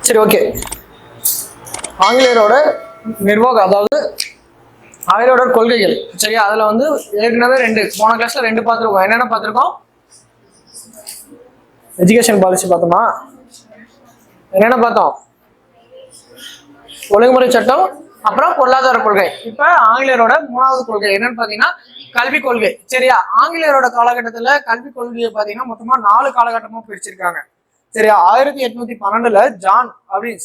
சரி, ஓகே. ஆங்கிலேயரோட நிர்வாகம், அதாவது ஆங்கிலேயரோட கொள்கைகள். சரியா, அதுல வந்து ஏற்கனவே போன கிளாஸ்ல 2 பார்த்துருக்கோம். என்னென்ன பார்த்துருக்கோம்? எஜுகேஷன் பாலிசி பார்த்தோமா? என்னென்ன பார்த்தோம்? ஒழுங்குமுறை சட்டம், அப்புறம் பொருளாதார கொள்கை. இப்ப ஆங்கிலேயரோட 3வது கொள்கை என்னன்னு பாத்தீங்கன்னா கல்வி கொள்கை. சரியா, ஆங்கிலேயரோட காலகட்டத்துல கல்வி கொள்கையை பாத்தீங்கன்னா மொத்தமா 4 காலகட்டமா பிரிச்சிருக்காங்க. சரியா, 1812 ஜான்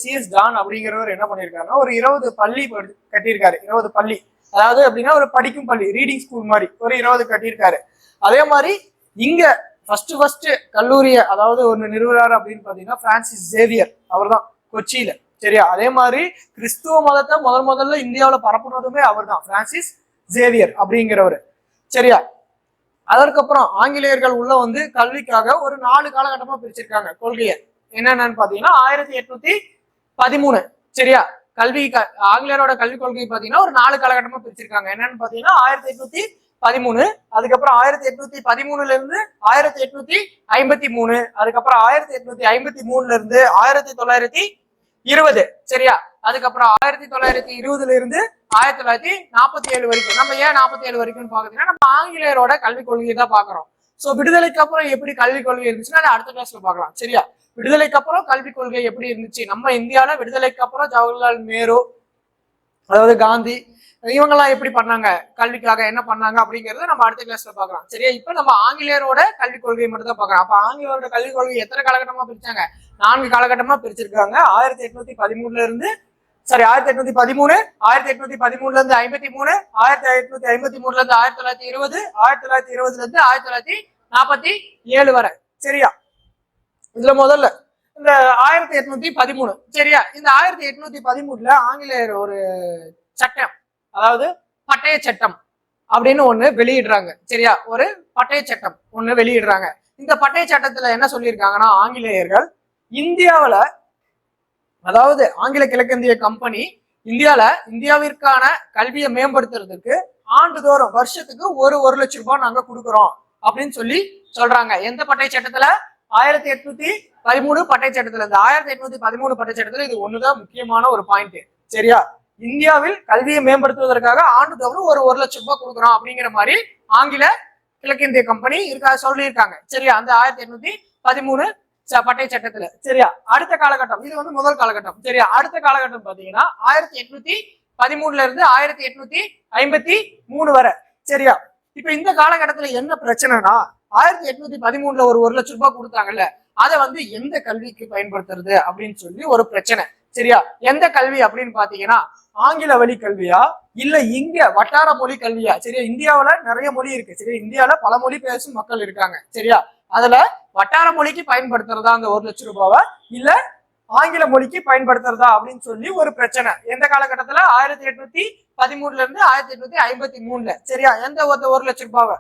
சிஎஸ் ஜான் அப்படிங்கிறவர் என்ன பண்ணிருக்காருன்னா ஒரு 20 பள்ளி கட்டியிருக்காரு. 20 பள்ளி, அதாவது அப்படின்னா ஒரு படிக்கும் பள்ளி, ரீடிங் ஸ்கூல் மாதிரி ஒரு 20 கட்டியிருக்காரு. அதே மாதிரி இங்க ஃபர்ஸ்ட் கல்லூரிய, அதாவது ஒரு நிறுவனர் அப்படின்னு பாத்தீங்கன்னா பிரான்சிஸ் சேவியர், அவர் தான் கொச்சியில. சரியா, அதே மாதிரி கிறிஸ்துவ மதத்தை முதல்ல இந்தியாவில் பரப்புனதுமே அவர் தான், பிரான்சிஸ் சேவியர் அப்படிங்கிறவர். சரியா, அதற்கப்புறம் ஆங்கிலேயர்கள் உள்ள வந்து கல்விக்காக ஒரு 4 காலகட்டமா பிரிச்சிருக்காங்க கொள்கையை. என்னென்னு பாத்தீங்கன்னா 1813. சரியா, ஆங்கிலேயரோட கல்விக் கொள்கை பாத்தீங்கன்னா ஒரு 4 காலகட்டமா பிரிச்சிருக்காங்க. என்னன்னு பாத்தீங்கன்னா 1813, அதுக்கப்புறம் 1813 இருந்து 1853, அதுக்கப்புறம் 1853 இருந்து 1920. சரியா, அதுக்கப்புறம் 1920 இருந்து 1947 வரைக்கும். நம்ம ஏன் 47 வரைக்கும் பாக்குறீங்கன்னா நம்ம ஆங்கிலேயரோட கல்விக் கொள்கையை தான் பாக்குறோம். சோ விடுதலைக்கு அப்புறம் எப்படி கல்விக் கொள்கை இருந்துச்சுன்னா அதை அடுத்த கிளாஸ்ல பாக்கலாம். சரியா, விடுதலைக்கு அப்புறம் கல்விக் கொள்கை எப்படி இருந்துச்சு, நம்ம இந்தியாவில விடுதலைக்கு அப்புறம் ஜவஹர்லால் நேரு, அதாவது காந்தி, இவங்கெல்லாம் எப்படி பண்ணாங்க, கல்விக்காக என்ன பண்ணாங்க அப்படிங்கறத நம்ம அடுத்த கிளாஸ்ல பாக்கலாம். சரியா, இப்ப நம்ம ஆங்கிலேயரோட கல்விக் கொள்கையை மட்டும் தான் பாக்கலாம். அப்ப ஆங்கிலேயரோட கல்விக் கொள்கை எத்தனை காலகட்டமா பிரிச்சாங்க? 4 காலகட்டமா பிரிச்சிருக்காங்க. 1813 இருந்து 1813, 1813 இருந்து 53, 1853 இருந்து 1920, 1920 இருந்து 1947 வரை. சரியா, இதுல முதல்ல இந்த 1813. சரியா, இந்த 1813 ஆங்கிலேயர் ஒரு சட்டம், அதாவது பட்டய சட்டம் அப்படின்னு ஒண்ணு வெளியிடுறாங்க. சரியா, ஒரு பட்டய சட்டம் ஒண்ணு வெளியிடுறாங்க. இந்த பட்டய சட்டத்துல என்ன சொல்லியிருக்காங்கன்னா ஆங்கிலேயர்கள் இந்தியாவில, அதாவது ஆங்கில கிழக்கிந்திய கம்பெனி இந்தியாவிற்கான கல்வியை மேம்படுத்துறதுக்கு ஆண்டுதோறும் வருஷத்துக்கு ஒரு லட்சம் ரூபாய் நாங்க கொடுக்குறோம் அப்படின்னு சொல்றாங்க. எந்த பட்டய சட்டத்துல? 1813 பட்டய சட்டத்துல. இந்த 1813 பட்டய சட்டத்துல இது ஒண்ணுதான் முக்கியமான ஒரு பாயிண்ட். சரியா, இந்தியாவில் கல்வியை மேம்படுத்துவதற்காக ஆண்டுதோறும் ஒரு லட்சம் ரூபாய் கொடுக்குறோம் அப்படிங்கிற மாதிரி ஆங்கில கிழக்கிந்திய கம்பெனி சொல்லியிருக்காங்க. சரியா, அந்த 1813 பட்டய சட்டத்துல. சரியா, அடுத்த காலகட்டம், இது வந்து முதல் காலகட்டம். சரியா, அடுத்த காலகட்டம் பாத்தீங்கன்னா 1813 இருந்து 1853 வரை. சரியா, இப்ப இந்த காலகட்டத்துல என்ன பிரச்சனைனா 1813 ஒரு லட்சம் ரூபாய் கொடுத்தாங்கல்ல, அதை வந்து எந்த கல்விக்கு பயன்படுத்துறது அப்படின்னு சொல்லி ஒரு பிரச்சனை. சரியா, எந்த கல்வி அப்படின்னு பாத்தீங்கன்னா ஆங்கில வழி கல்வியா இல்ல இங்க வட்டார மொழி கல்வியா? சரியா, இந்தியாவில நிறைய மொழி இருக்கு. சரியா, இந்தியாவில பல மொழி பேசும் மக்கள் இருக்காங்க. சரியா, அதுல வட்டார மொழிக்கு பயன்படுத்துறதா அந்த 1 லட்சம் ரூபாவை, இல்ல ஆங்கில மொழிக்கு பயன்படுத்துறதா அப்படின்னு சொல்லி ஒரு பிரச்சனை. எந்த காலகட்டத்துல? 1813 இருந்து 1853. சரியா, எந்த 1 லட்சம் ரூபாவை.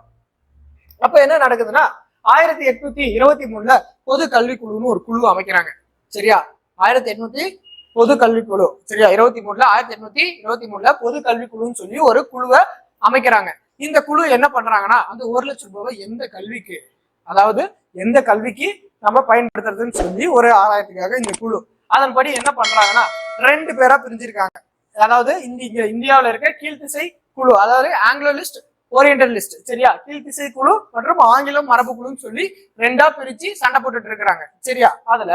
அப்ப என்ன நடக்குதுன்னா 1823 பொது கல்விக்குழுன்னு ஒரு குழு அமைக்கிறாங்க. சரியா, 1800 பொது கல்விக்குழு. சரியா, 1823 பொது கல்விக்குழுன்னு சொல்லி ஒரு குழுவை அமைக்கிறாங்க. இந்த குழு என்ன பண்றாங்கன்னா அந்த 1 லட்சம் ரூபாவை எந்த கல்விக்கு, அதாவது எந்த கல்விக்கு நம்ம பயன்படுத்துறதுன்னு சொல்லி ஒரு ஆராயத்துக்காக இந்த குழு, அதன்படி என்ன பண்றாங்கன்னா 2 பேரா பிரிஞ்சிருக்காங்க. அதாவது இந்தியாவில இருக்க கீழ்த்திசை குழு, அதாவது ஆங்கிலோ லிஸ்ட், ஓரியன்டல் லிஸ்ட். சரியா, கீழ்த்திசை குழு மற்றும் ஆங்கிலம் மரபு குழுன்னு சொல்லி 2ஆ பிரிச்சு சண்டை போட்டுட்டு இருக்கிறாங்க. சரியா, அதுல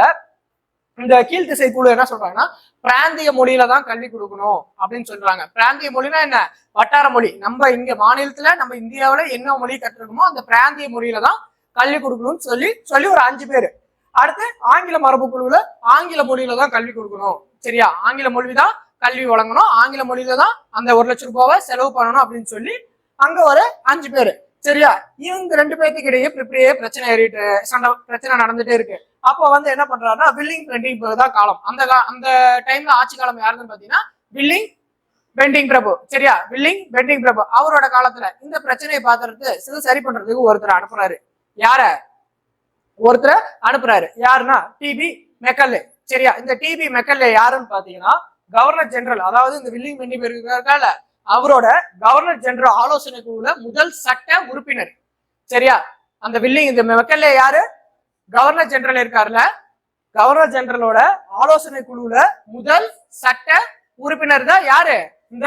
இந்த கீழ்த்திசை குழு என்ன சொல்றாங்கன்னா பிராந்திய மொழியில தான் கல்வி கொடுக்கணும் அப்படின்னு சொல்றாங்க. பிராந்திய மொழினா என்ன? வட்டார மொழி. நம்ம இங்க மாநிலத்துல, நம்ம இந்தியாவில என்ன மொழி கற்றுக்கணுமோ அந்த பிராந்திய மொழியில தான் கல்வி கொடுக்கணும்னு சொல்லி ஒரு 5 பேரு. அடுத்து ஆங்கில மரபு குழுவுல ஆங்கில மொழியில தான் கல்வி கொடுக்கணும். சரியா, ஆங்கில மொழி தான் கல்வி வழங்கணும், ஆங்கில மொழியில தான் அந்த 1 லட்சம் ரூபாவை செலவு பண்ணணும் அப்படின்னு சொல்லி அங்க ஒரு 5 பேரு. சரியா, இவங்க 2 பேருக்கு இடையே பிரச்சனை நடந்துட்டே இருக்கு. அப்போ வந்து என்ன பண்றாருன்னா வில்லிங் பெண்டிங் பிரபு தான் காலம். அந்த டைம்ல ஆட்சி காலம் யாருன்னு பாத்தீங்கன்னா வில்லிங் பெண்டிங் பிரபு. சரியா, வில்லிங் பெண்டிங் பிரபு அவரோட காலத்துல இந்த பிரச்சனையை பார்த்துட்டு சரி பண்றதுக்கு ஒருத்தர் அனுப்புறாரு. யாருன்னா டிபி மெக்கல்லே. சரியா, இந்த டிபி மெக்கல்லே யாருன்னு பாத்தீங்கன்னா கவர்னர் ஜெனரல், அதாவது இந்த வில்லிங் பெண்டிங் பிரபு அவரோட கவர்னர் ஜெனரல் ஆலோசனை குழுல முதல் சட்ட உறுப்பினர். சரியா, அந்த இந்த மெக்கல்லே யாரு? கவர்னர் ஜெனரல் இருக்காருல்ல, கவர்னர் ஜெனரலோட ஆலோசனை குழுல முதல் சட்ட உறுப்பினர் தான் யாரு? இந்த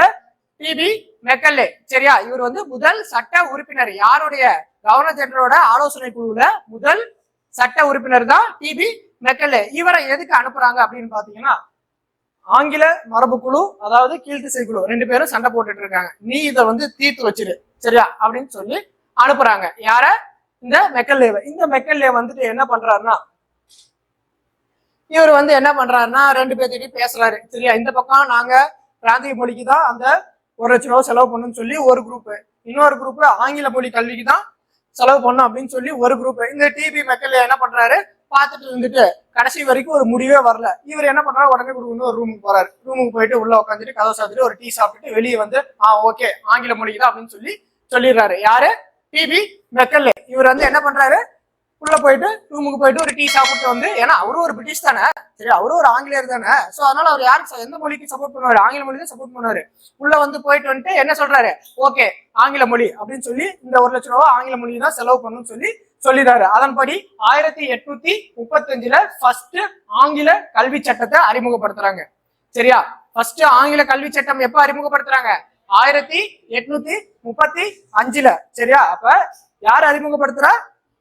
டிபி மெக்கல்லே. சரியா, இவர் வந்து முதல் சட்ட உறுப்பினர். யாருடைய? கவர்னர் ஜெனரலோட ஆலோசனை குழுல முதல் சட்ட உறுப்பினர் தான் டிபி மெக்கல்லே. இவரை எதுக்கு அனுப்புறாங்க அப்படின்னு பாத்தீங்கன்னா, ஆங்கில மரபு குழு அதாவது கீழ்த்திசை குழு 2 பேரும் சண்டை போட்டுட்டு இருக்காங்க, நீ இதை வந்து தீர்த்து வச்சிரு சரியா அப்படின்னு சொல்லி அனுப்புறாங்க. யார? இந்த மெக்கல்லேவை. இந்த மெக்கல்லே வந்துட்டு என்ன பண்றாருன்னா, இவர் வந்து என்ன பண்றாருன்னா 2 பேர்த்திட்டையும் பேசுறாரு. சரியா, இந்த பக்கம் நாங்க பிராந்திய மொழிக்கு தான் அந்த 1 லட்சம் ரூபாய் செலவு பண்ணணும்னு சொல்லி ஒரு குரூப், இன்னொரு குரூப் ஆங்கில மொழி கல்விக்கு தான் செலவு பண்ணும் அப்படின்னு சொல்லி ஒரு குரூப். இந்த டிபி மெக்கல்லே என்ன பண்றாரு, பார்த்துட்டு இருந்துட்டு கடைசி வரைக்கும் ஒரு முடிவே வரல. இவர் என்ன பண்றாரு, உடனே கொடுக்கணும் ஒரு ரூமுக்கு போறாரு. ரூமுக்கு போயிட்டு உள்ள உட்காந்துட்டு கதை சாப்பிட்டுட்டு ஒரு டீ சாப்பிட்டுட்டு வெளியே வந்து ஓகே ஆங்கில மொழிக்கு தான் அப்படின்னு சொல்லிடுறாரு. யாரு? டிபி மெக்கல்லே. இவர் வந்து என்ன பண்றாரு, உள்ள போயிட்டு ரூமுக்கு போயிட்டு ஒரு டீ சாப்பிட்டு வந்து, ஏன்னா அவரும் ஒரு பிரிட்டிஷ் தானே, சரி அவரும் ஒரு ஆங்கிலேயர் தானே, சோ அதனால அவர் யாருக்கு எந்த மொழிக்கு சப்போர்ட் பண்ணுவாரு? ஆங்கில மொழி தான் சப்போர்ட் பண்ணுவாரு. உள்ள வந்து போயிட்டு வந்துட்டு என்ன சொல்றாரு, ஓகே ஆங்கில மொழி அப்படின்னு சொல்லி இந்த 1 லட்சம் ரூபாய் ஆங்கில மொழி தான் செலவு பண்ணணும்னு சொல்லிடுறாரு. அதன்படி 1835ல ஃபர்ஸ்ட் ஆங்கில கல்வி சட்டத்தை அறிமுகப்படுத்துறாங்க. சரியா, ஃபர்ஸ்ட் ஆங்கில கல்வி சட்டம் எப்ப அறிமுகப்படுத்துறாங்க? 1835ல. சரியா, அப்ப யார் அறிமுகப்படுத்துறா?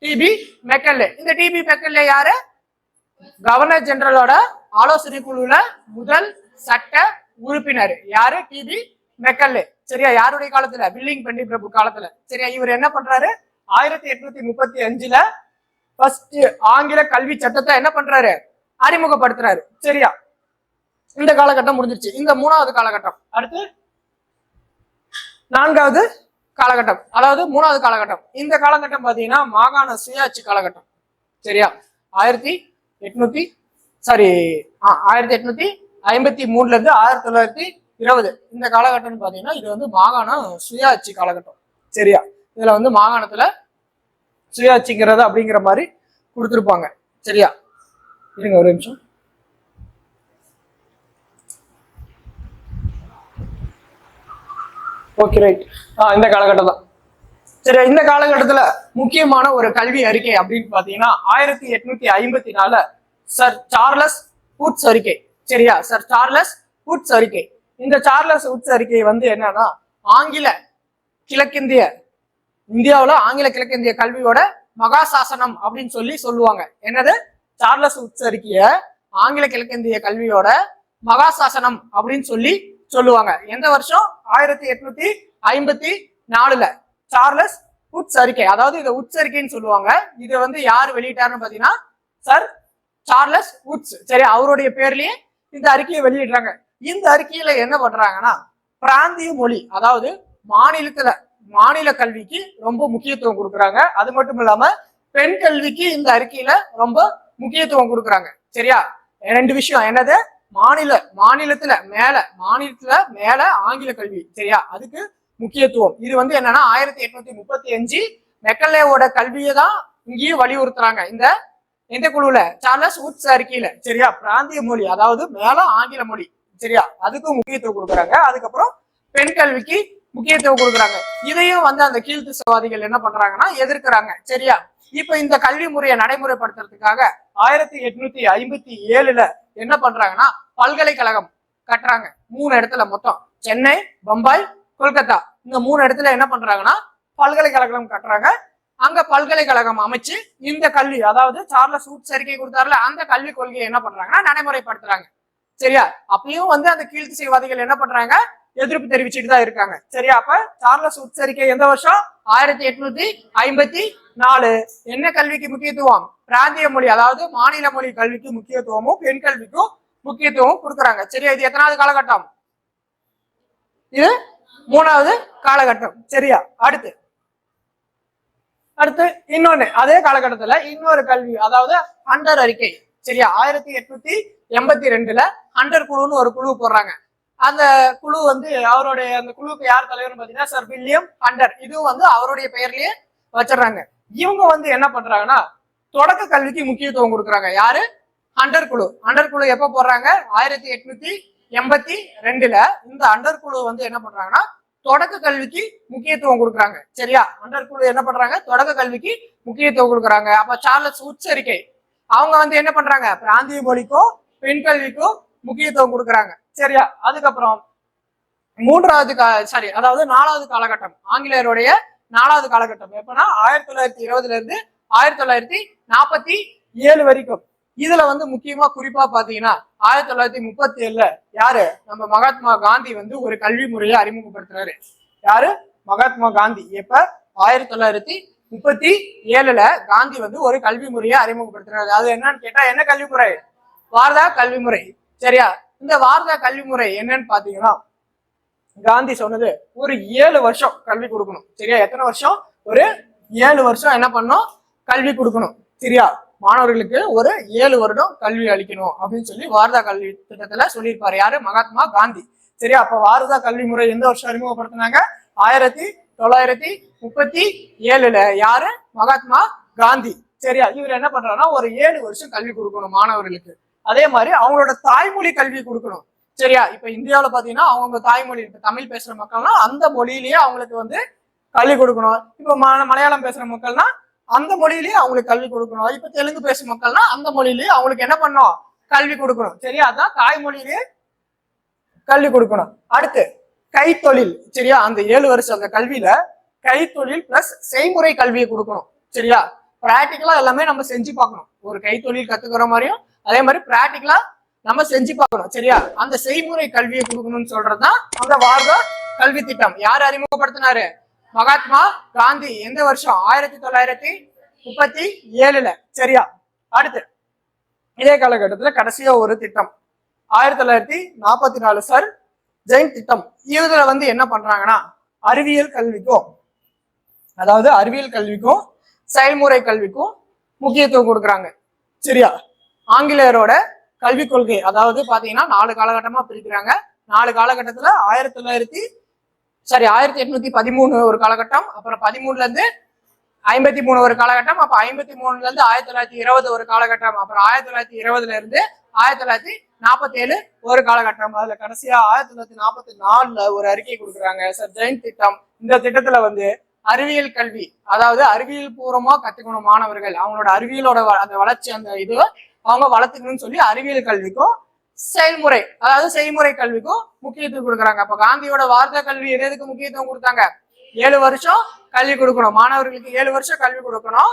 டிபி மெக்கல்லே. இந்த டிபி மெக்கல்லே யாரு? கவர்னர் ஜெனரலோட ஆலோசனை குழுல முதல் சட்ட உறுப்பினர். யாரு? டிபி மெக்கல்லே. சரியா, யாருடைய காலத்துல? வில்லிங் பெண்டி பிரபு காலத்துல. சரியா, இவர் என்ன பண்றாரு, 1835ல ஃபர்ஸ்ட் ஆங்கில கல்வி சட்டத்தை என்ன பண்றாரு, அறிமுகப்படுத்துறாரு. சரியா, இந்த காலகட்டம் முடிஞ்சிருச்சு. இந்த 3வது காலகட்டம். அடுத்து 4வது காலகட்டம், அதாவது 3வது காலகட்டம். இந்த காலகட்டம் பாத்தீங்கன்னா மாகாண சுயாட்சி காலகட்டம். சரியா, 1853ல இருந்து 1920 இந்த காலகட்டம் பாத்தீங்கன்னா இது வந்து மாகாண சுயாட்சி காலகட்டம். சரியா, இதுல வந்து மாகாணத்துல சுயாட்சிங்கிறது அப்படிங்கிற மாதிரி கொடுத்துருப்பாங்க. சரியா, இருங்க ஒரு நிமிஷம். ஓகே ரைட், இந்த காலகட்டம் தான். சரி, இந்த காலகட்டத்துல முக்கியமான ஒரு கல்வி அறிக்கை அப்படின்னு பாத்தீங்கன்னா 1854 சர் சார்லஸ் வுட்ஸ் அறிக்கை. சரியா, சர் சார்லஸ் வுட்ஸ் அறிக்கை. இந்த சார்லஸ் வுட்ஸ் அறிக்கை வந்து என்னன்னா, ஆங்கில கிழக்கிந்திய இந்தியாவுல ஆங்கில கிழக்கிந்திய கல்வியோட மகாசாசனம் அப்படின்னு சொல்லுவாங்க. என்னது? சார்லஸ் வுட்ஸ் அறிக்கைய ஆங்கில கிழக்கிந்திய கல்வியோட மகாசாசனம் அப்படின்னு சொல்லுவாங்க. எந்த வருஷம்? 1854ல சார்லஸ் வுட்ஸ் அறிக்கை. அதாவது இதை வுட்ஸ் அறிக்கைன்னு சொல்லுவாங்க. இதை வந்து யார் வெளியிட்டாருன்னு பாத்தீங்கன்னா சர் சார்லஸ் வுட்ஸ். சரி, அவருடைய பேர்லயே இந்த அறிக்கையை வெளியிடுறாங்க. இந்த அறிக்கையில என்ன பண்றாங்கன்னா, பிராந்திய மொழி அதாவது மாநில கல்விக்கு ரொம்ப முக்கியத்துவம் கொடுக்குறாங்க. அது மட்டும் இல்லாம பெண் கல்விக்கு இந்த அறிக்கையில ரொம்ப முக்கியத்துவம் கொடுக்குறாங்க. சரியா, 2 விஷயம். என்னது? மாநிலத்துல மேல ஆங்கில கல்வி. சரியா, அதுக்கு முக்கியத்துவம். இது வந்து என்னன்னா 1835 மெக்கல்லேவோட கல்வியை தான் இங்கேயும் வலியுறுத்துறாங்க இந்த குழுல சார்லஸ் வுட்ஸ் அறிக்கையில. சரியா, பிராந்திய மொழி அதாவது மேல ஆங்கில மொழி. சரியா, அதுக்கும் முக்கியத்துவம் கொடுக்குறாங்க. அதுக்கப்புறம் பெண் கல்விக்கு முக்கியத்துவம் கொடுக்குறாங்க. இதையும் வந்து அந்த கீழ்த்திசவாதிகள் என்ன பண்றாங்கன்னா எதிர்க்கிறாங்க. சரியா, இப்ப இந்த கல்வி முறையை நடைமுறைப்படுத்துறதுக்காக 1857ல என்ன பண்றாங்கன்னா பல்கலைக்கழகம் கட்டுறாங்க. 3 இடத்துல, மொத்தம் சென்னை, பம்பாய், கொல்கத்தா, இந்த 3 இடத்துல என்ன பண்றாங்கன்னா பல்கலைக்கழகம் கட்டுறாங்க. அங்க பல்கலைக்கழகம் அமைச்சு இந்த கல்வி அதாவது சார்லஸ் வுட்ஸ் அறிக்கை கொடுத்தாருல அந்த கல்வி கொள்கையை என்ன பண்றாங்கன்னா நடைமுறைப்படுத்துறாங்க. சரியா, அப்பயும் வந்து அந்த கீழ்த்திசைவாதிகள் என்ன பண்றாங்க, எதிர்ப்பு தெரிவிச்சுட்டு தான் இருக்காங்க. சரியா, அப்ப சார்லஸ் வுட்ஸ் அறிக்கை எந்த வருஷம்? 1854. என்ன கல்விக்கு முக்கியத்துவம்? பிராந்திய மொழி அதாவது மாநில மொழி கல்விக்கு முக்கியத்துவமும் பெண் கல்விக்கும் முக்கியத்துவம் கொடுக்குறாங்க. சரியா, இது எத்தனாவது காலகட்டம்? இது 3வது காலகட்டம். சரியா, அடுத்து இன்னொன்னு அதே காலகட்டத்துல இன்னொரு கல்வி அதாவது ஹண்டர் அறிக்கை. சரியா, 1882ல ஹண்டர் குழுன்னு ஒரு குழு போடுறாங்க. அந்த குழு வந்து அவருடைய அந்த குழுவுக்கு யார் தலைவர்னு பாத்தீங்கன்னா சர் வில்லியம் ஹண்டர். இதுவும் வந்து அவருடைய பெயர்லயே வச்சிடறாங்க. இவங்க வந்து என்ன பண்றாங்கன்னா தொடக்க கல்விக்கு முக்கியத்துவம் கொடுக்குறாங்க. யாரு? ஹண்டர் குழு எப்ப போடுறாங்க? 1882ல இந்த ஹண்டர் குழு வந்து என்ன பண்றாங்கன்னா தொடக்க கல்விக்கு முக்கியத்துவம் கொடுக்குறாங்க. சரியா, ஹண்டர் குழு என்ன பண்றாங்க? தொடக்க கல்விக்கு முக்கியத்துவம் கொடுக்குறாங்க. அப்ப சார்லஸ் வுட்ஸ் அறிக்கை அவங்க வந்து என்ன பண்றாங்க, பிராந்திய மொழிக்கும் பெண் கல்விக்கும் முக்கியத்துவம் கொடுக்குறாங்க. சரியா? அதுக்கப்புறம் அதாவது 4வது காலகட்டம், ஆங்கிலேயருடைய 4வது காலகட்டம் எப்பன்னா 1920 இருந்து 1947 வரைக்கும். இதுல வந்து முக்கியமா குறிப்பா பாத்தீங்கன்னா 1937 யாரு, நம்ம மகாத்மா காந்தி வந்து ஒரு கல்வி முறையை அறிமுகப்படுத்துறாரு. யாரு, மகாத்மா காந்தி. எப்ப, 1937 காந்தி வந்து ஒரு கல்வி முறையை அறிமுகப்படுத்துறாரு. அது என்னன்னு கேட்டா என்ன கல்வி முறை, வாரதா கல்வி முறை. சரியா? இந்த வாரதா கல்வி முறை என்னன்னு பாத்தீங்கன்னா காந்தி சொன்னது ஒரு 7 வருஷம் கல்வி கொடுக்கணும். சரியா? எத்தனை வருஷம், ஒரு 7 வருஷம் என்ன பண்ணணும், கல்வி கொடுக்கணும். சரியா? மாணவர்களுக்கு ஒரு 7 வருடம் கல்வி அளிக்கணும் அப்படின்னு சொல்லி வாரதா கல்வி திட்டத்துல சொல்லியிருப்பாரு. யாரு, மகாத்மா காந்தி. சரியா? அப்ப வாரதா கல்வி முறை எந்த வருஷம் அறிமுகப்படுத்தினாங்க, 1937 யாரு, மகாத்மா காந்தி. சரியா? இவர் என்ன பண்றாருன்னா ஒரு 7 வருஷம் கல்வி கொடுக்கணும் மாணவர்களுக்கு. அதே மாதிரி அவங்களோட தாய்மொழி கல்வி கொடுக்கணும். சரியா? இப்ப இந்தியாவில பாத்தீங்கன்னா அவங்க தாய்மொழி, இப்ப தமிழ் பேசுற மக்கள்னா அந்த மொழியிலேயே அவங்களுக்கு வந்து கல்வி கொடுக்கணும். இப்ப மலையாளம் பேசுற மக்கள்னா அந்த மொழியிலேயே அவங்களுக்கு கல்வி கொடுக்கணும். இப்ப தெலுங்கு பேசும் மக்கள்னா அந்த மொழியிலேயே அவங்களுக்கு என்ன பண்ணணும், கல்வி கொடுக்கணும். சரியா? அதான் தாய்மொழியிலேயே கல்வி கொடுக்கணும். அடுத்து கைத்தொழில். சரியா? அந்த 7 வருஷம் அந்த கல்வியில கைத்தொழில் பிளஸ் செய்முறை கல்வியை கொடுக்கணும். சரியா? பிராக்டிக்கலா எல்லாமே நம்ம செஞ்சு பார்க்கணும். ஒரு கைத்தொழில் கத்துக்கிற மாதிரியும் அதே மாதிரி பிராக்டிக்கலா நம்ம செஞ்சு பார்க்கணும். சரியா? அந்த செய்முறை கல்வியை கொடுக்கணும்னு சொல்றதுதான் அந்த வாரதா கல்வி திட்டம். யார் அறிமுகப்படுத்தினாரு, மகாத்மா காந்தி. எந்த வருஷம், 1937. சரியா? அடுத்து இதே காலகட்டத்துல கடைசியா ஒரு திட்டம் 1944 சார் ஜெயின் திட்டம். இதுல வந்து என்ன பண்றாங்கன்னா அறிவியல் கல்விக்கும், அதாவது அறிவியல் கல்விக்கும் செயல்முறை கல்விக்கும் முக்கியத்துவம் கொடுக்குறாங்க. சரியா? ஆங்கிலேயரோட கல்விக் கொள்கை அதாவது பாத்தீங்கன்னா 4 காலகட்டமா பிரிக்கிறாங்க. 4 காலகட்டத்துல 1813 ஒரு காலகட்டம், அப்புறம் 13ல இருந்து 53 ஒரு காலகட்டம், அப்ப 53ல இருந்து 1920 ஒரு காலகட்டம், அப்புறம் 1920ல இருந்து 1947 ஒரு காலகட்டம். அதுல கடைசியா 1944 ஒரு அறிக்கை கொடுக்குறாங்க சார் ஜெயின் திட்டம். இந்த திட்டத்துல வந்து அறிவியல் கல்வி, அதாவது அறிவியல் பூர்வமா கத்துக்கணும் மாணவர்கள், அவங்களோட அறிவியலோட அந்த வளர்ச்சி அந்த இது அவங்க வளர்த்துக்கணும்னு சொல்லி அறிவியல் கல்விக்கும் செயல்முறை அதாவது செய்முறை கல்விக்கும் முக்கியத்துவம் கொடுக்குறாங்க. அப்ப காந்தியோட வார்த்தை கல்வி எதுக்கு முக்கியத்துவம் கொடுத்தாங்க, 7 வருஷம் கல்வி கொடுக்கணும் மாணவர்களுக்கு, 7 வருஷம் கல்வி கொடுக்கணும்,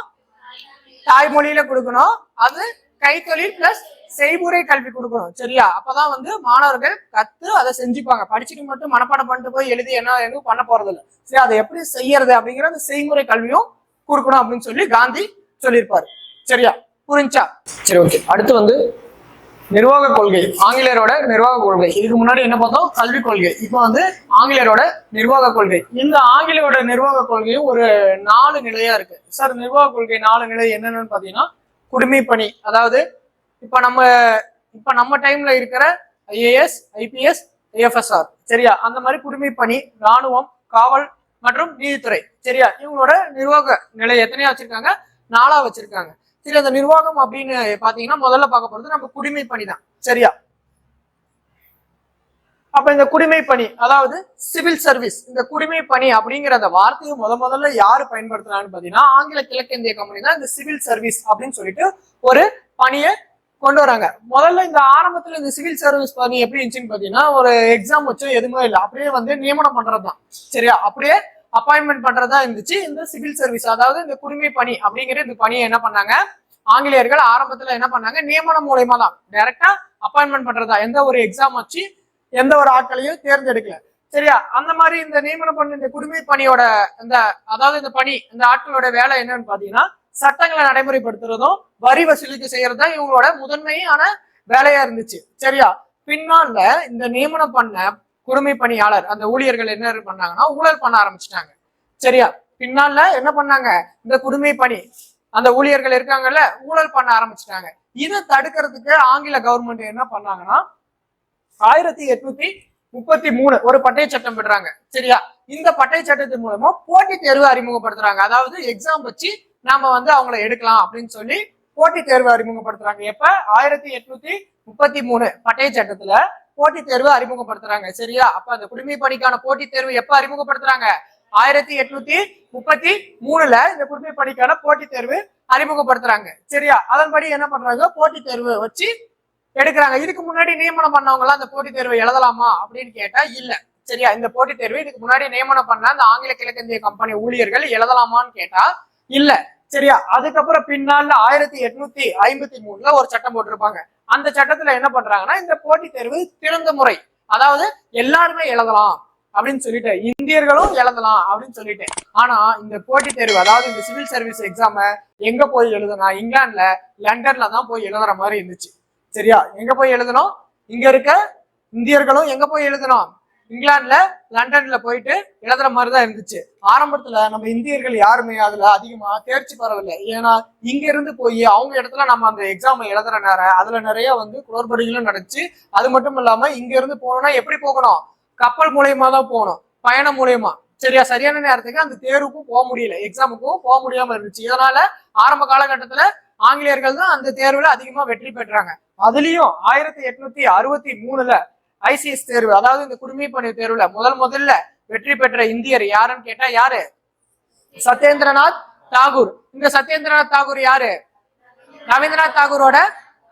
தாய்மொழியில கொடுக்கணும், அது கைத்தொழில் பிளஸ் செய்முறை கல்வி கொடுக்கணும். சரியா? அப்பதான் வந்து மாணவர்கள் கத்து அதை செஞ்சுப்பாங்க. படிச்சுட்டு மட்டும் மனப்பாடம் பண்ணிட்டு போய் எழுதி என்ன எதுவும் பண்ண போறது இல்லை. சரி, அதை எப்படி செய்யறது அப்படிங்கிற அந்த செய்முறை கல்வியும் கொடுக்கணும் அப்படின்னு சொல்லி காந்தி சொல்லியிருப்பாரு. சரியா? புரிஞ்சா? சரி, ஓகே. அடுத்து வந்து நிர்வாக கொள்கை, ஆங்கிலேயரோட நிர்வாக கொள்கை. இதுக்கு முன்னாடி என்ன பார்த்தோம், கல்விக் கொள்கை. இப்போ வந்து ஆங்கிலேயரோட நிர்வாக கொள்கை. இந்த ஆங்கிலேயரோட நிர்வாக கொள்கையும் ஒரு 4 நிலையா இருக்கு சார். நிர்வாக கொள்கை 4 நிலை என்னென்னு பாத்தீங்கன்னா குடிமைப்பணி, அதாவது இப்ப நம்ம டைம்ல இருக்கிற ஐஏஎஸ், ஐபிஎஸ், ஐஎஃப்எஸ்ஆர். சரியா? அந்த மாதிரி குடிமைப்பணி, ராணுவம், காவல் மற்றும் நீதித்துறை. சரியா? இவங்களோட நிர்வாக நிலை எத்தனையா வச்சிருக்காங்க, 4ஆ வச்சிருக்காங்க. சரி, அந்த நிர்வாகம் அப்படின்னு பாத்தீங்கன்னா முதல்ல பார்க்க போறது நம்ம குடிமை பணி தான். சரியா? அப்ப இந்த குடிமை பணி அதாவது சிவில் சர்வீஸ், இந்த குடிமை பணி அப்படிங்கிற அந்த வார்த்தையை முதல்ல யாரு பயன்படுத்துறான்னு பாத்தீங்கன்னா ஆங்கில கிழக்கிந்திய கம்பெனி தான் இந்த சிவில் சர்வீஸ் அப்படின்னு சொல்லிட்டு ஒரு பணியை கொண்டு வராங்க. முதல்ல இந்த ஆரம்பத்துல இந்த சிவில் சர்வீஸ் பணி எப்படி இருந்துச்சுன்னு பாத்தீங்கன்னா ஒரு எக்ஸாம் வச்சோ எதுவுமே இல்லை, அப்படியே வந்து நியமனம் பண்றதுதான். சரியா? அப்படியே அப்பாயின்மெண்ட் பண்றதா இருந்துச்சு இந்த சிவில் சர்வீஸ். அதாவது இந்த குடிமை பணி அப்படிங்கிற இந்த பணியை என்ன பண்ணாங்க ஆங்கிலேயர்கள் ஆரம்பத்துல என்ன பண்ணாங்க, நியமனம் மூலயமா தான் டைரக்டா அப்பாயின்மெண்ட் பண்றதா, எந்த ஒரு எக்ஸாம் வச்சு எந்த ஒரு ஆட்களையும் தேர்ந்தெடுக்கல. சரியா? அந்த மாதிரி இந்த நியமனம் பண்ண இந்த குடிமை பணியோட அதாவது இந்த பணி இந்த ஆட்களோட வேலை என்னன்னு பாத்தீங்கன்னா சட்டங்களை நடைமுறைப்படுத்துறதும் வரி வசூலிக்கு செய்யறதுதான் இவங்களோட முதன்மையான வேலையா இருந்துச்சு. சரியா? பின்னால இந்த நியமனம் பண்ண குடிமை பணியாளர் அந்த ஊழியர்கள் என்ன பண்ணாங்கன்னா ஊழல் பண்ண ஆரம்பிச்சிட்டாங்க. சரியா? பின்னால என்ன பண்ணாங்க, இந்த குடிமை பணி அந்த ஊழியர்கள் இருக்காங்கல்ல ஊழல் பண்ண ஆரம்பிச்சிட்டாங்க. இதை தடுக்கிறதுக்கு ஆங்கில கவர்மெண்ட் என்ன பண்ணாங்கன்னா 1833 ஒரு பட்டய சட்டம் விடுறாங்க. சரியா? இந்த பட்டய சட்டத்தின் மூலமா போட்டித் தேர்வு அறிமுகப்படுத்துறாங்க. அதாவது எக்ஸாம் வச்சு நாம வந்து அவங்கள எடுக்கலாம் அப்படின்னு சொல்லி போட்டித் தேர்வு அறிமுகப்படுத்துறாங்க. எப்ப 1833 பட்டய சட்டத்துல போட்டித் தேர்வு அறிமுகப்படுத்துறாங்க. சரியா? அப்ப அந்த குடிமை பணிக்கான போட்டித் தேர்வு எப்ப அறிமுகப்படுத்துறாங்க, 1833 இந்த குடிமை பணிக்கான போட்டித் தேர்வு அறிமுகப்படுத்துறாங்க. சரியா, அதன்படி என்ன பண்றாங்க, போட்டித் தேர்வு வச்சு எடுக்கிறாங்க. இதுக்கு முன்னாடி நியமனம் பண்ணவங்க எல்லாம் அந்த போட்டித் தேர்வை எழுதலாமா அப்படின்னு கேட்டா இல்ல. சரியா, இந்த போட்டித் தேர்வு இதுக்கு முன்னாடி நியமனம் பண்ண அந்த ஆங்கில கிழக்கிந்திய கம்பெனி ஊழியர்கள் எழுதலாமான்னு கேட்டா இல்ல. சரியா, அதுக்கப்புறம் பின்னால 1853 ஒரு சட்டம் போட்டிருப்பாங்க. அந்த சட்டத்துல என்ன பண்றாங்கன்னா, இந்த போட்டித் தேர்வு திறந்த முறை, அதாவது எல்லாருமே எழுதலாம் அப்படின்னு சொல்லிட்டு, இந்தியர்களும் எழுதலாம் அப்படின்னு சொல்லிட்டு. ஆனா இந்த போட்டித் தேர்வு, அதாவது இந்த சிவில் சர்வீஸ் எக்ஸாம எங்க போய் எழுதுனா, இங்கிலாந்துல லண்டன்ல தான் போய் எழுதுற மாதிரி இருந்துச்சு. சரியா, எங்க போய் எழுதணும், இங்க இருக்க இந்தியர்களும் எங்க போய் எழுதணும், இங்கிலாந்துல லண்டன்ல போயிட்டு எழுதுற மாதிரிதான் இருந்துச்சு. ஆரம்பத்துல நம்ம இந்தியர்கள் யாருமே அதுல அதிகமா தேர்ச்சி பெறவில்லை. ஏன்னா இங்க இருந்து போய் அவங்க இடத்துல நம்ம அந்த எக்ஸாம் எழுதுற நேரம் அதுல நிறைய வந்து குளறுபடிகளும் நடந்துச்சு. அது மட்டும் இல்லாம இங்க இருந்து போனோம்னா எப்படி போகணும், கப்பல் மூலியமா தான் போகணும், பயணம் மூலியமா. சரியா, சரியான நேரத்துக்கு அந்த தேர்வுக்கும் போக முடியல, எக்ஸாமுக்கும் போக முடியாம இருந்துச்சு. இதனால ஆரம்ப காலகட்டத்துல ஆங்கிலேயர்கள் தான் அந்த தேர்வுல அதிகமா வெற்றி பெற்றாங்க. அதுலயும் 1863 ஐசிஎஸ் தேர்வு, அதாவது இந்த குடிமை பணி தேர்வுல முதல்ல வெற்றி பெற்ற இந்தியர் யாருன்னு கேட்டா யாரு, சத்யேந்திரநாத் தாகூர். இந்த சத்யேந்திரநாத் தாகூர் யாரு, ரவீந்திரநாத் தாகூரோட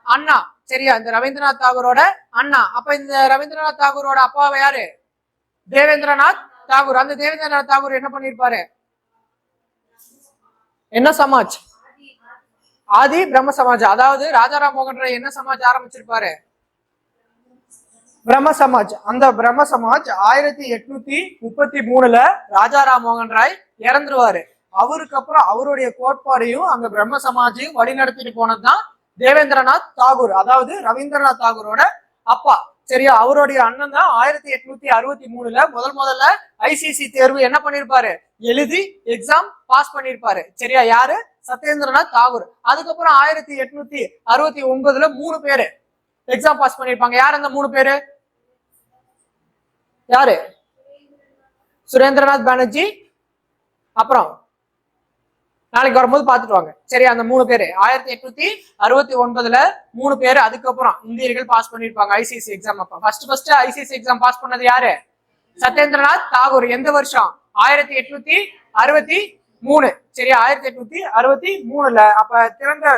அண்ணா. சரியா, இந்த ரவீந்திரநாத் தாகூரோட அண்ணா. அப்ப இந்த ரவீந்திரநாத் தாகூரோட அப்பாவை யாரு, தேவேந்திரநாத் தாகூர். அந்த தேவேந்திரநாத் தாகூர் என்ன பண்ணிருப்பாரு, என்ன சமாஜ், ஆதி பிரம்ம சமாஜ், அதாவது ராஜாராம் மோகன் ராய் என்ன சமாஜ் ஆரம்பிச்சிருப்பாரு, பிரம்ம சமாஜ். அந்த பிரம்ம சமாஜ் 1833 ராஜாராம் மோகன் ராய் இறந்துருவாரு. அவருக்கு அப்புறம் அவருடைய கோட்பாடையும் அந்த பிரம்ம சமாஜையும் வழிநடத்திட்டு போனதுதான் தேவேந்திரநாத் தாகூர், அதாவது ரவீந்திரநாத் தாகூரோட அப்பா. சரியா, அவருடைய அண்ணன் தான் 1863 முதல்ல ஐசிசி தேர்வு என்ன பண்ணிருப்பாரு, எழுதி எக்ஸாம் பாஸ் பண்ணிருப்பாரு. சரியா, யாரு, சத்யேந்திரநாத் தாகூர். அதுக்கப்புறம் 1869 3 பேரு எக்ஸாம் பாஸ் பண்ணிருப்பாங்க. யார் அந்த 3 பேரு, யாரு, சுரேந்திரநாத் பானர்ஜி, அப்புறம் நாளைக்கு வரும்போது பாத்துட்டு வாங்க. சரியா, அந்த 3 பேரு 1869 3 பேரு அதுக்கப்புறம் இந்தியர்கள் பாஸ் பண்ணிருப்பாங்க ஐசிசி எக்ஸாம். அப்ப ஃபர்ஸ்ட் ஐசிசி எக்ஸாம் பாஸ் பண்ணது யாரு, சத்யேந்திரநாத் தாகூர். எந்த வருஷம், 1863. சரியா, 1863 அப்ப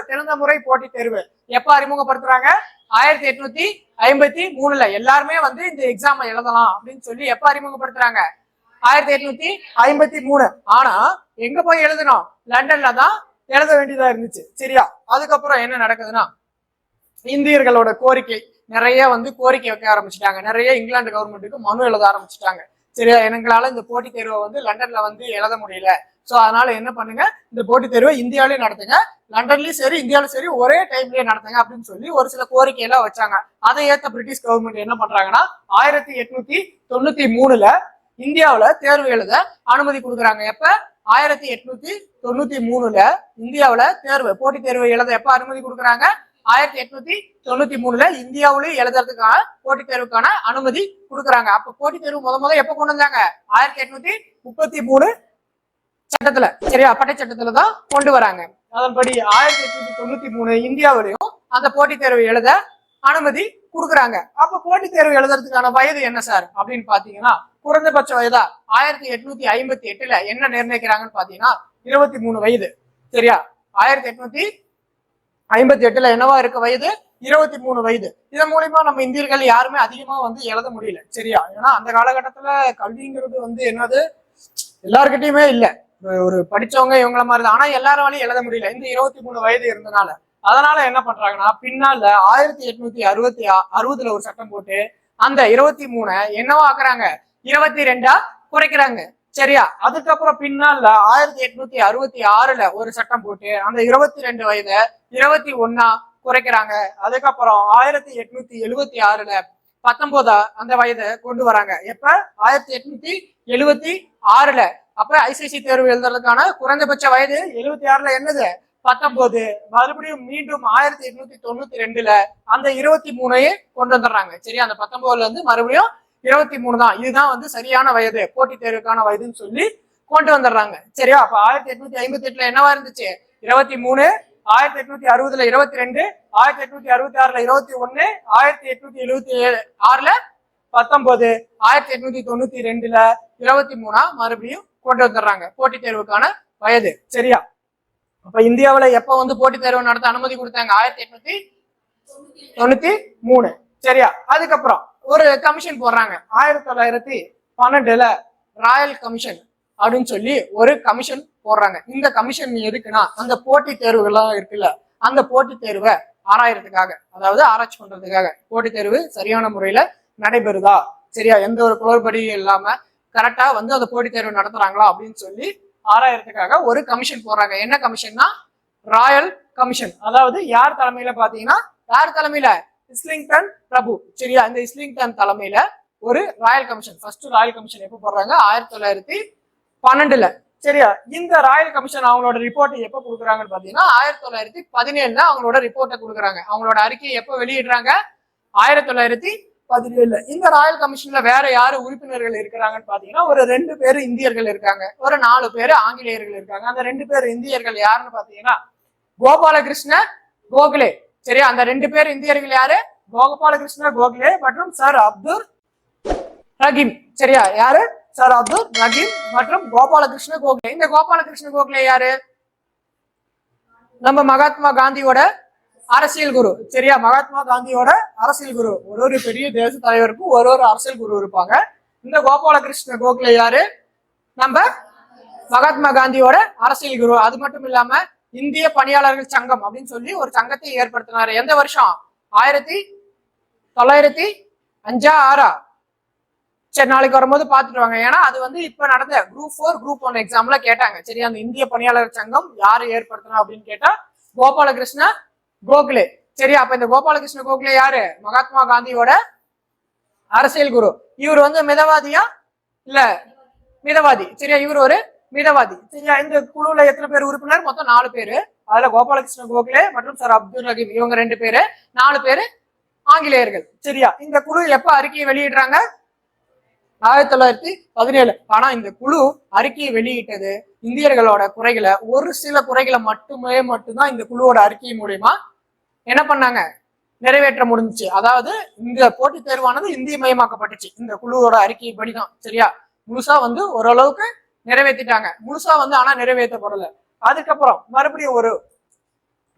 திறந்த முறை போட்டி தேர்வு எப்ப அறிமுகப்படுத்துறாங்க, 1853 எல்லாருமே வந்து இந்த எக்ஸாம் எழுதலாம் அப்படின்னு சொல்லி எப்ப அறிமுகப்படுத்துறாங்க, 1853. ஆனா எங்க போய் எழுதணும், லண்டன்ல தான் எழுத வேண்டியதா இருந்துச்சு. சரியா, அதுக்கப்புறம் என்ன நடக்குதுன்னா, இந்தியர்களோட கோரிக்கை நிறைய வந்து கோரிக்கை வைக்க ஆரம்பிச்சுட்டாங்க. நிறைய இங்கிலாந்து கவர்மெண்ட்டுக்கு மனு எழுத ஆரம்பிச்சுட்டாங்க. சரியா, எங்களால இந்த போட்டித் தேர்வை வந்து லண்டன்ல வந்து எழுத முடியல, சோ அதனால என்ன பண்ணுங்க, இந்த போட்டித் தேர்வை இந்தியாவிலேயே நடத்துங்க, லண்டன்லயும் சரி இந்தியாவிலும் சரி ஒரே டைம்லயே நடத்துங்க அப்படின்னு சொல்லி ஒரு சில கோரிக்கை எல்லாம் வச்சாங்க. அதை ஏத்த பிரிட்டிஷ் கவர்மெண்ட் என்ன பண்றாங்கன்னா, 1893 இந்தியாவில தேர்வு எழுத அனுமதி கொடுக்குறாங்க. எப்ப, 1893 இந்தியாவில போட்டித் தேர்வு எழுத எப்ப அனுமதி கொடுக்குறாங்க, 1893 இந்தியாவிலேயே எழுதுறதுக்கான போட்டித் தேர்வுக்கான அனுமதி கொடுக்குறாங்க. அப்ப போட்டித் தேர்வு முத எப்ப கொண்டு வந்தாங்க, 1833 சட்டத்துல. சரியா, பட்டை சட்டத்துல தான் கொண்டு வராங்க. அதன்படி 1893 இந்தியாவிலையும் அந்த போட்டித் தேர்வு எழுத அனுமதி கொடுக்குறாங்க. அப்ப போட்டித் தேர்வு எழுதுறதுக்கான வயது என்ன சார் அப்படின்னு பாத்தீங்கன்னா, குறைந்தபட்ச வயதா 1858 என்ன நிர்ணயிக்கிறாங்கன்னு பாத்தீங்கன்னா 23 வயது. சரியா, 1858 என்னவா இருக்க வயது, 23 வயது. இதன் மூலியமா நம்ம இந்தியர்கள் யாருமே அதிகமா வந்து எழுத முடியல. சரியா, ஏன்னா அந்த காலகட்டத்துல கல்விங்கிறது வந்து என்னது எல்லாருக்கிட்டையுமே இல்ல, ஒரு படிச்சவங்க இவங்கள மாதிரிதான். ஆனா எல்லாராலையும் எழுத முடியல இந்த 23 வயது இருந்தனால. அதனால என்ன பண்றாங்கன்னா, பின்னால 1860 ஒரு சட்டம் போட்டு அந்த 23 என்னவா ஆக்குறாங்க, 22 குறைக்கிறாங்க. சரியா, அதுக்கப்புறம் பின்னால 1866 ஒரு சட்டம் போட்டு அந்த 22 வயதை 21 குறைக்கிறாங்க. அதுக்கப்புறம் 1876 19 அந்த வயதை கொண்டு வராங்க. எப்ப, 1876 அப்ப ஐசிசி தேர்வு எழுதுறதுக்கான குறைந்தபட்ச வயது 76 என்னது, 19. மறுபடியும் மீண்டும் 1892 அந்த 23 கொண்டு வந்துடுறாங்க. சரி, அந்த 19 இருந்து மறுபடியும் 23 தான், இதுதான் வந்து சரியான வயது, போட்டித் தேர்வுக்கான வயதுன்னு சொல்லி கொண்டு வந்துடுறாங்க. சரியா, அப்ப 1858 என்னவா இருந்துச்சு, 23, 1860 22, 1866 21, 1876 19, 1892 23 மறுபடியும் கொண்டு வந்துடுறாங்க போட்டித் தேர்வுக்கான வயது. சரியா, அப்ப இந்தியாவுல எப்ப வந்து போட்டித் தேர்வு நடத்த அனுமதி கொடுத்தாங்க? 1893. சரியா? அதுக்கப்புறம் ஒரு கமிஷன் போடுறாங்க 1912 ராயல் கமிஷன் அப்படின்னு சொல்லி ஒரு கமிஷன் போடுறாங்க. இந்த கமிஷன் எதுக்குன்னா அந்த போட்டித் தேர்வுகள்லாம் இருக்குல்ல, அந்த போட்டித் தேர்வை ஆராயறதுக்காக, அதாவது ஆராய்ச்சி பண்றதுக்காக, போட்டித் தேர்வு சரியான முறையில நடைபெறுதா, சரியா, எந்த ஒரு குளறுபடியும் இல்லாம கரெக்டா வந்து அந்த போட்டித் தேர்வு நடத்துறாங்களா அப்படின்னு சொல்லி ஆராயறதுக்காக ஒரு கமிஷன் போடுறாங்க. என்ன கமிஷன்னா ராயல் கமிஷன். அதாவது யார் தலைமையில பாத்தீங்கன்னா, யார் தலைமையில? இஸ்லிங்டன் பிரபு. சரியா? இந்த இஸ்லிங்டன் தலைமையில ஒரு Royal commission, first Royal commission எப்ப போடுறாங்க? 1912. சரியா? இந்த ராயல் கமிஷன் அவங்களோட ரிப்போர்ட் எப்ப கொடுக்குறாங்கன்னு பாத்தீங்கன்னா 1917 அவங்களோட ரிப்போர்ட்டை கொடுக்குறாங்க. அவங்களோட அறிக்கையை எப்ப வெளியிடுறாங்க? 1917. இந்த ராயல் கமிஷன்ல வேற யாரு உறுப்பினர்கள் இருக்கிறாங்கன்னு பாத்தீங்கன்னா ஒரு 2 பேர் இந்தியர்கள் இருக்காங்க, ஒரு 4 பேர் ஆங்கிலேயர்கள் இருக்காங்க. அந்த 2 பேர் இந்தியர்கள் யாருன்னு பாத்தீங்கன்னா கோபாலகிருஷ்ண கோகலே. சரியா? அந்த 2 பேர் இந்தியர்கள் யாரு? கோபாலகிருஷ்ண கோகலே மற்றும் சர் அப்துல் ரஹீம். சரியா? யாரு? சர் அப்துல் ரஹீம் மற்றும் கோபாலகிருஷ்ண கோகலே. இந்த கோபாலகிருஷ்ண கோகலே யாரு? நம்ம மகாத்மா காந்தியோட அரசியல் குரு. சரியா? மகாத்மா காந்தியோட அரசியல் குரு. ஒரு பெரிய தேச தலைவருக்கும் ஒரு அரசியல் குரு இருப்பாங்க. இந்த கோபாலகிருஷ்ண கோகலே யாரு? நம்ம மகாத்மா காந்தியோட அரசியல் குரு. அது மட்டும் இல்லாம இந்திய பணியாளர்கள் சங்கம் அப்படின்னு சொல்லி ஒரு சங்கத்தை ஏற்படுத்தினாரு. எந்த வருஷம்? 1905 6. சரி, நாளைக்கு வரும்போது பாத்துட்டு வாங்க. ஏன்னா அது வந்து இப்ப நடந்த குரூப் 4 குரூப் 1 எக்ஸாம்ல கேட்டாங்க. சரி, அந்த இந்திய பணியாளர் சங்கம் யாரு ஏற்படுத்தினா அப்படின்னு கேட்டா கோபாலகிருஷ்ண கோகலே. சரியா? அப்ப இந்த கோபாலகிருஷ்ண கோகலே யாரு? மகாத்மா காந்தியோட அரசியல் குரு. இவர் வந்து மிதவாதியா இல்ல மிதவாதி. சரியா? இவர் ஒரு மிதவாதி. சரியா? இந்த குழுல எத்தனை பேர் உறுப்பினர்? மொத்தம் 4 பேரு. அதுல கோபாலகிருஷ்ண கோகலே மற்றும் சர் அப்துல் ரஹீம் இவங்க 2 பேரு, 4 பேரு ஆங்கிலேயர்கள். சரியா? இந்த குழு எப்ப அறிக்கையை வெளியிடுறாங்க? 1917. ஆனா இந்த குழு அறிக்கையை வெளியிட்டது இந்தியர்களோட குறைகளை, ஒரு சில குறைகளை மட்டும்தான் இந்த குழுவோட அறிக்கை மூலியமா என்ன பண்ணாங்க? நிறைவேற்ற முடிஞ்சிச்சு. அதாவது இந்த போட்டித் தேர்வானது இந்திய மயமாக்கப்பட்டுச்சு இந்த குழுவோட அறிக்கை படிதான். சரியா? முழுசா வந்து ஓரளவுக்கு நிறைவேற்றிட்டாங்க, முழுசா வந்து ஆனா நிறைவேற்றப்படல. அதுக்கப்புறம் மறுபடியும் ஒரு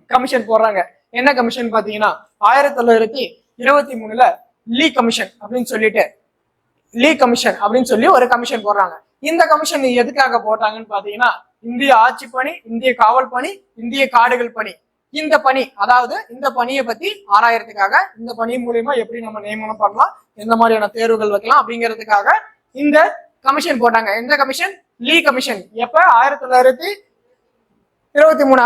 கமிஷன் போடுறாங்க. என்ன கமிஷன் பாத்தீங்கன்னா 1923 லீ கமிஷன் அப்படின்னு சொல்லிட்டு ஒரு கமிஷன் போடுறாங்க. இந்த கமிஷன் எதுக்காக போட்டாங்கன்னு பாத்தீங்கன்னா இந்திய ஆட்சி பணி, இந்திய காவல் பணி, இந்திய காடுகள் பணி, இந்த பணி, அதாவது இந்த பணியை பத்தி ஆராயறதுக்காக, இந்த பணி மூலியமா எப்படி நம்ம நியமனம் பண்ணலாம், எந்த மாதிரியான தேர்வுகள் வைக்கலாம் அப்படிங்கிறதுக்காக இந்த கமிஷன் போட்டாங்க. எந்த கமிஷன்? லீ கமிஷன். எப்ப? 1923.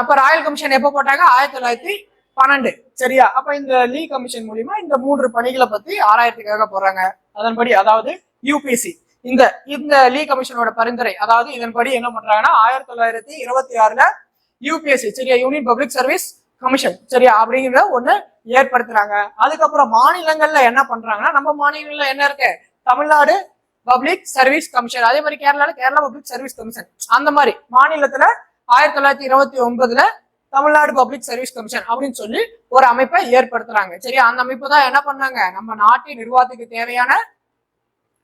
அப்ப ராயல் கமிஷன் எப்ப போட்டாங்க? 1912. சரியா? அப்ப இந்த லீ கமிஷன் மூலியமா இந்த 3 பணிகளை பத்தி ஆராயறதுக்காக போறாங்க. அதன்படி, அதாவது யூபிஎஸ்சி இந்த லீ கமிஷனோட பரிந்துரை, அதாவது இதன்படி என்ன பண்றாங்கன்னா 1926 யூபிஎஸ்சி, சரியா, யூனியன் பப்ளிக் சர்வீஸ் கமிஷன், சரியா, அப்படிங்கிற ஒண்ணு ஏற்படுத்துறாங்க. அதுக்கப்புறம் மாநிலங்கள்ல என்ன பண்றாங்கன்னா, நம்ம மாநிலங்கள்ல என்ன இருக்கு? Tamil Nadu public service commission. அதே மாதிரி கேரளா பப்ளிக் சர்வீஸ் கமிஷன். அந்த மாதிரி மாநிலத்துல 1929 தமிழ்நாடு பப்ளிக் சர்வீஸ் கமிஷன் அப்படின்னு சொல்லி ஒரு அமைப்பை ஏற்படுத்துறாங்க. சரியா? அந்த அமைப்பு தான் என்ன பண்ணாங்க? நம்ம நாட்டின் நிர்வாகத்துக்கு தேவையான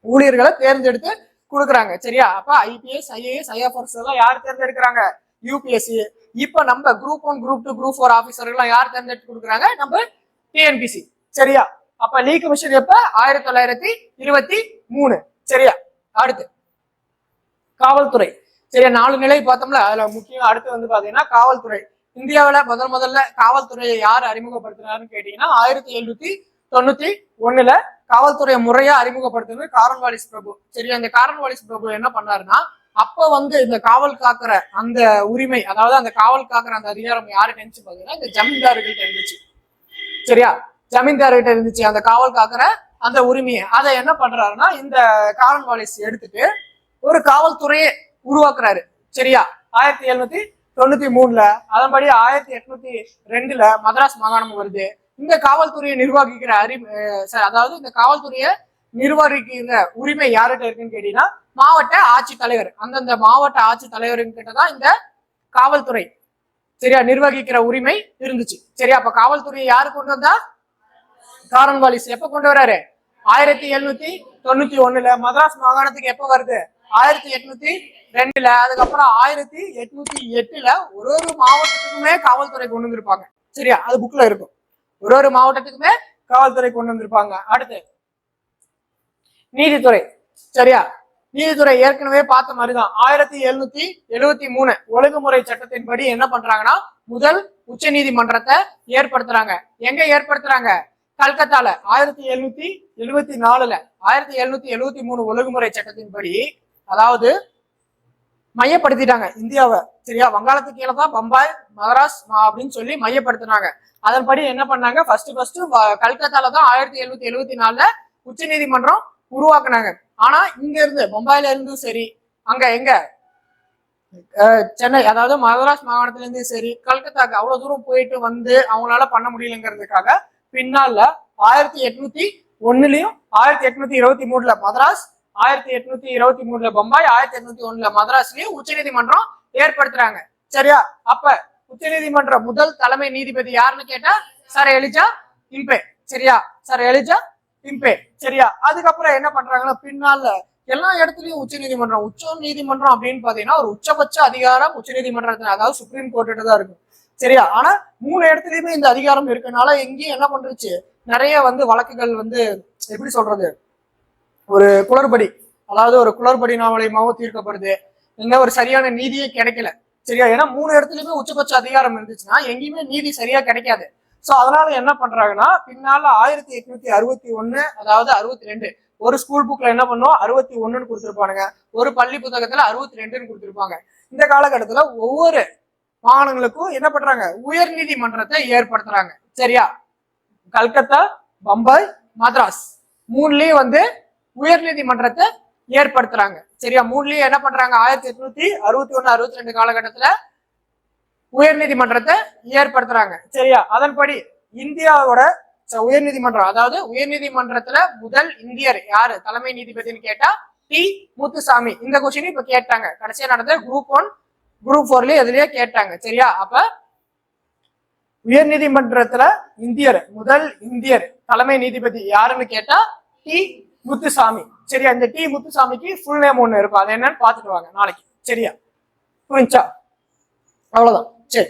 ஊழியர்களை தேர்ந்தெடுத்து கொடுக்குறாங்க. சரியா? அப்ப ஐபிஎஸ், ஐஏஎஸ், ஐஎஃப்எஸ் எல்லாம் யார் தேர்ந்தெடுக்கிறாங்க? யூபிஎஸ்சி. இப்ப நம்ம குரூப் 1, குரூப் 2, குரூப் 4 ஆபீசர்கள் யார் தேர்ந்தெடுத்து கொடுக்குறாங்க? நம்ம டிஎன்பிசி. சரியா? அப்ப லீ கமிஷன் எப்ப? 1923. சரியா? அடுத்து காவல்துறை. சரியா? 4 நிலை பார்த்தோம்ல, அதுல முக்கியம் அடுத்து வந்து பாத்தீங்கன்னா காவல்துறை. இந்தியாவில முதல்ல காவல்துறையை யார் அறிமுகப்படுத்தினாருன்னு கேட்டீங்கன்னா 1791 காவல்துறையை முறையா அறிமுகப்படுத்துறது காரன்வாலிஸ் பிரபு. சரியா? இந்த காரன்வாலிஸ் பிரபு என்ன பண்ணாருன்னா, அப்ப வந்து இந்த காவல் காக்குற அந்த உரிமை, அதாவது அந்த காவல் காக்குற அந்த அதிகாரம் யாருக்கு இருந்துச்சு பாத்தீங்கன்னா இந்த ஜமீன்தார்கிட்ட இருந்துச்சு. சரியா? ஜமீன்தார்கிட்ட இருந்துச்சு அந்த காவல் காக்குற அந்த உரிமையை. அதை என்ன பண்றாருன்னா இந்த காரன்வாலிஸ் எடுத்துட்டு ஒரு காவல்துறையை உருவாக்குறாரு. சரியா? 1793. அதன்படி 1802 மதராஸ் மாகாணம் வருது. இந்த காவல்துறையை நிர்வகிக்கிற அதாவது இந்த காவல்துறையை நிர்வகிக்கிற உரிமை யார்கிட்ட இருக்குன்னு கேட்டீங்கன்னா மாவட்ட ஆட்சித்தலைவர். அந்தந்த மாவட்ட ஆட்சித்தலைவர்கிட்ட தான் இந்த காவல்துறை, சரியா, நிர்வகிக்கிற உரிமை இருந்துச்சு. சரியா? அப்ப காவல்துறையை யாரு கொண்டு வந்தா? காரன்வாலிஸ். எப்ப கொண்டு வர்றாரு? 1791 மதராஸ் மாகாணத்துக்கு எப்ப வருது? 1802ல, அதுக்கப்புறம் 1808ல ஒரு மாவட்டத்துக்குமே காவல்துறை கொண்டு வந்திருப்பாங்க. சரியா, அது புக்ல இருக்கும். ஒரு மாவட்டத்துக்குமே காவல்துறை கொண்டு வந்திருப்பாங்க. அடுத்து நீதித்துறை. சரியா, நீதித்துறை ஏற்கனவே பார்த்த மாதிரிதான் 1773 ஒழுங்குமுறை சட்டத்தின்படி என்ன பண்றாங்கன்னா முதல் உச்ச நீதிமன்றத்தை ஏற்படுத்துறாங்க. எங்க ஏற்படுத்துறாங்க? கல்கத்தால 1774ல 1773 ஒழுங்குமுறை சட்டத்தின்படி, அதாவது மையப்படுத்திட்டாங்க இந்தியாவை. சரியா, வங்காளத்துக்கு கீழே தான் பம்பாய், மதராஸ் அப்படின்னு சொல்லி மையப்படுத்தினாங்க. அதன்படி என்ன பண்ணாங்க? ஃபர்ஸ்ட் கல்கத்தால தான் 1774ல உச்ச நீதிமன்றம் உருவாக்குனாங்க. ஆனா இங்க இருந்து பம்பாயில இருந்தும் சரி, அங்க எங்க சென்னை, அதாவது மதராஸ் மாகாணத்துல இருந்து சரி, கல்கத்தாக்கு அவ்வளவு தூரம் போயிட்டு வந்து அவங்களால பண்ண முடியலங்கிறதுக்காக பின்னால 1801லயும் 1823ல மதராஸ், 1823ல பம்பாய், 1801ல மதராஸ்லயும் உச்ச நீதிமன்றம் ஏற்படுத்துறாங்க. சரியா, அப்ப உச்ச நீதிமன்ற முதல் தலைமை நீதிபதி யாருன்னு கேட்டா சார் எலிஜா இம்பே. சரியா, சார் எலிஜா இம்பே. சரியா, அதுக்கப்புறம் என்ன பண்றாங்கன்னா பின்னால எல்லா இடத்துலயும் உச்ச நீதிமன்றம் அப்படின்னு பாத்தீங்கன்னா ஒரு உச்சபட்ச அதிகாரம் உச்ச நீதிமன்றத்துல, அதாவது சுப்ரீம் கோர்ட்டு தான் இருக்கும். சரியா, ஆனா 3 இடத்துலயுமே இந்த அதிகாரம் இருக்கனால எங்கேயும் என்ன பண்றச்சு நிறைய வழக்குகள் எப்படி சொல்றது, ஒரு குளறுபடி, அதாவது ஒரு குளறுபடி மூலமாவும் தீர்க்கப்படுது. எங்க ஒரு சரியான நீதியே கிடைக்கல. சரியா, ஏன்னா 3 இடத்துலயுமே உச்சபட்ச அதிகாரம் இருந்துச்சுன்னா எங்கேயுமே நீதி சரியா கிடைக்காது. சோ அதனால என்ன பண்றாங்கன்னா பின்னால 1861, அதாவது 62, ஒரு ஸ்கூல் புக்ல என்ன பண்ணுவோம் 61ன்னு கொடுத்துருப்பானுங்க, ஒரு பள்ளி புத்தகத்துல 62ன்னு கொடுத்துருப்பாங்க. இந்த காலகட்டத்துல ஒவ்வொரு மாகாணங்களுக்கும் என்ன பண்றாங்க? உயர் நீதிமன்றத்தை ஏற்படுத்துறாங்க. சரியா, கல்கத்தா, பம்பாய், மദ്രാஸ் 3லயும் உயர் நீதிமன்றத்தை ஏற்படுத்துறாங்க. சரியா, 3லயும் என்ன பண்றாங்க? 1861, 62 காலகட்டத்துல உயர் நீதிமன்றத்தை ஏற்படுத்துறாங்க. சரியா, அதன்படி இந்தியாவோட உயர் நீதிமன்றம், அதாவது உயர் நீதிமன்றத்துல முதல் இந்தியர் யாரு தலைமை நீதிபதினு கேட்டா டி. முத்துசாமி. இந்த கொஸ்டின் இப்ப கேட்டாங்க கடைசியா நடந்த குரூப் 1, குரூப் 4லயே எதுலயே கேட்டாங்க. சரியா, அப்ப உயர் நீதிமன்றத்துல முதல் இந்தியர் தலைமை நீதிபதி யாருன்னு கேட்டா டி. முத்துசாமி. சரியா, இந்த டி. முத்துசாமிக்கு ஃபுல் நேம் ஒண்ணு இருக்கும், அது என்னன்னு பாத்துட்டு வாங்க நாளைக்கு. சரியா, புரிஞ்சா? அவ்வளவுதான். சரி.